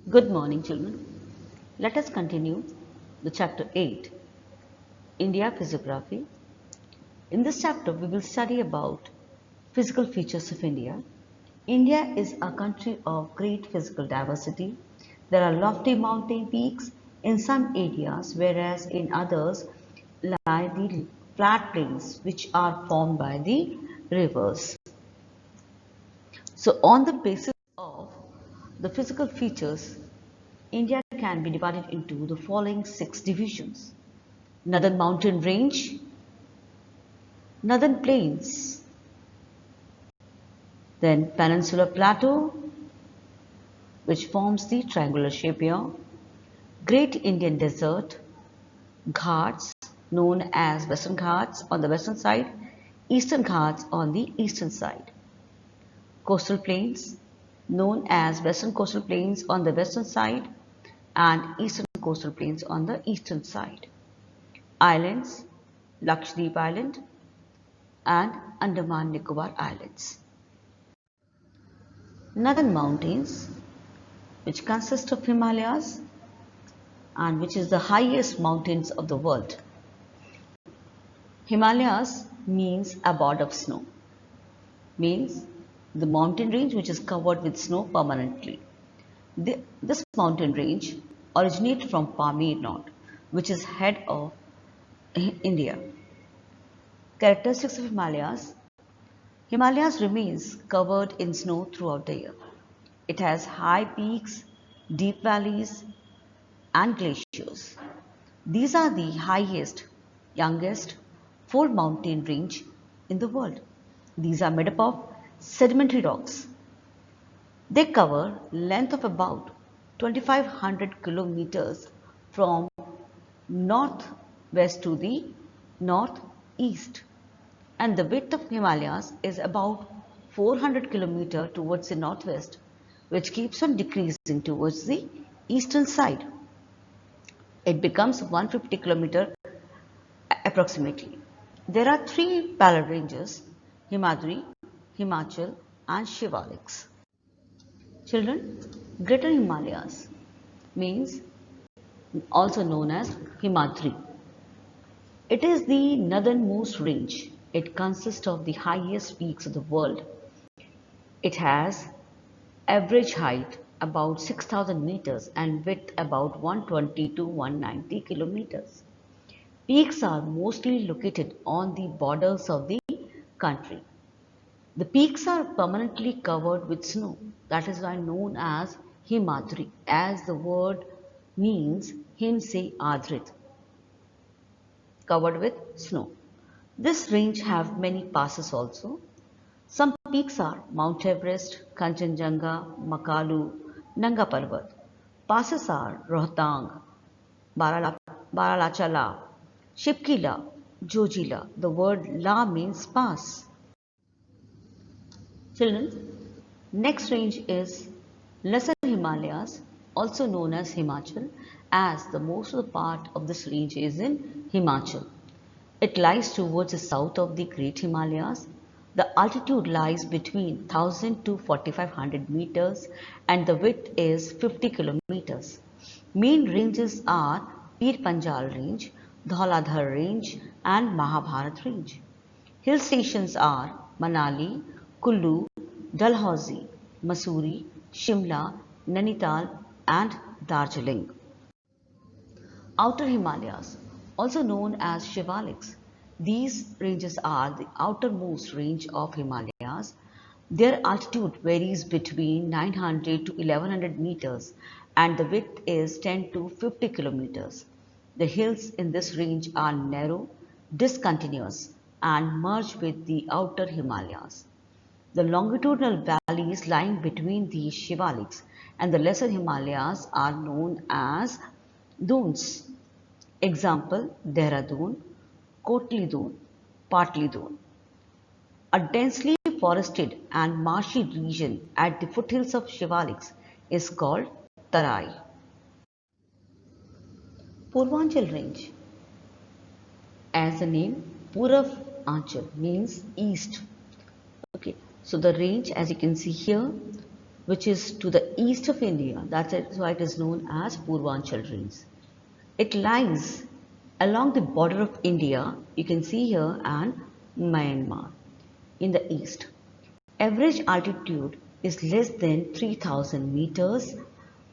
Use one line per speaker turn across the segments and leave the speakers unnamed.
Good morning, children. Let us continue the chapter 8, India Physiography. In this chapter, we will study about physical features of India. India is a country of great physical diversity. There are lofty mountain peaks in some areas, whereas in others lie the flat plains which are formed by the rivers. So, on the basis of the physical features, India can be divided into the following 6 divisions: Northern Mountain Range, Northern Plains, then Peninsular Plateau, which forms the triangular shape here, Great Indian Desert, Ghats, known as Western Ghats on the western side, Eastern Ghats on the eastern side, Coastal Plains, known as Western Coastal Plains on the western side and Eastern Coastal Plains on the eastern side, Islands, Lakshadweep Island and Andaman Nicobar Islands. Northern Mountains, which consist of Himalayas and which is the highest mountains of the world. Himalayas means a board of snow, means the mountain range which is covered with snow permanently. This mountain range originates from Pamir Nod, which is head of India. Characteristics of Himalayas: Himalayas remains covered in snow throughout the year. It has high peaks, deep valleys and glaciers. These are the highest, youngest fold mountain range in the world. These are made up of sedimentary rocks. They cover length of about 2500 kilometers from northwest to the northeast, and the width of Himalayas is about 400 kilometers towards the northwest, which keeps on decreasing towards the eastern side. It becomes 150 kilometers approximately. There are 3 parallel ranges: Himadri, Himachal and Shivaliks. Children, Greater Himalayas means also known as Himadri. It is the northernmost range. It consists of the highest peaks of the world. It has average height about 6,000 meters and width about 120 to 190 kilometers. Peaks are mostly located on the borders of the country. The peaks are permanently covered with snow. That is why known as Himadri, as the word means Him se Adrit, covered with snow. This range have many passes also. Some peaks are Mount Everest, Kanchenjunga, Makalu, Nanga Parbat. Passes are Rohtang, Baralachala, Shipkila, Jojila. The word La means pass. Children, next range is Lesser Himalayas, also known as Himachal, as the most of the part of this range is in Himachal. It lies towards the south of the Great Himalayas. The altitude lies between 1000 to 4500 meters and the width is 50 kilometers. Main ranges are Pir Panjal Range, Dhauladhar Range and Mahabharat Range. Hill stations are Manali, Kullu, Dalhousie, Mussoorie, Shimla, Nainital and Darjeeling. Outer Himalayas, also known as Shivaliks. These ranges are the outermost range of Himalayas. Their altitude varies between 900 to 1100 meters and the width is 10 to 50 kilometers. The hills in this range are narrow, discontinuous and merge with the outer Himalayas. The longitudinal valleys lying between the Shivaliks and the lesser Himalayas are known as dunes. Example: Dehradun, Kotli Dun, Patli Dun. A densely forested and marshy region at the foothills of Shivaliks is called Tarai. Purvanchal Range, as the name Purav Anchal means east. Okay, so the range, as you can see here, which is to the east of India. That's why it is known as Purvanchal Range. It lies along the border of India, you can see here, and Myanmar in the east. Average altitude is less than 3000 meters.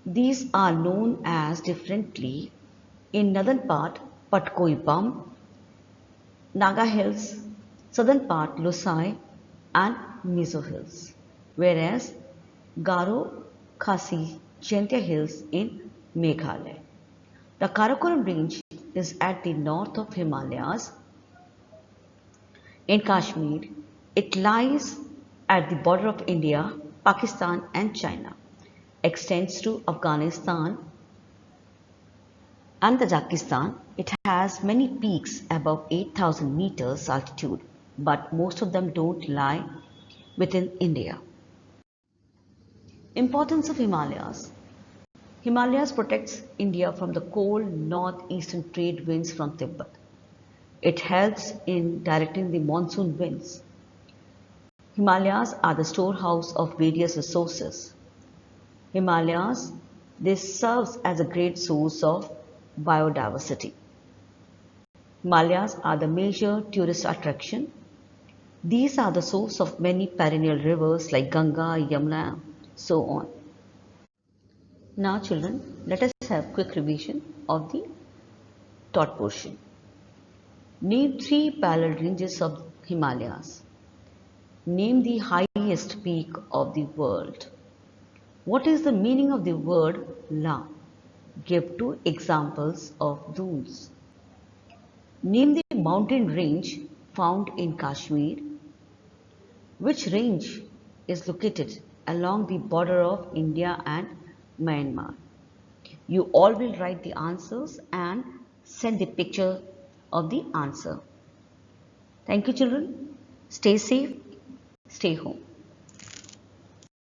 These are known as differently in northern part Patkoi Bum, Naga Hills, southern part Losai and Mizo Hills, whereas Garo, Khasi, Jaintia Hills in Meghalaya. The Karakoram range is at the north of Himalayas in Kashmir. It lies at the border of India, Pakistan and China, extends to Afghanistan and Tajikistan. It has many peaks above 8000 meters altitude, but most of them don't lie within India. Importance of Himalayas. Himalayas protects India from the cold northeastern trade winds from Tibet. It helps in directing the monsoon winds. Himalayas are the storehouse of various resources. Himalayas, this serves as a great source of biodiversity. Himalayas are the major tourist attraction. These are the source of many perennial rivers like Ganga, Yamuna, so on. Now children, let us have quick revision of the taught portion. Name three parallel ranges of Himalayas. Name the highest peak of the world. What is the meaning of the word La? Give two examples of those. Name the mountain range found in Kashmir. Which range is located along the border of India and Myanmar? You all will write the answers and send the picture of the answer. Thank you children. Stay safe. Stay home.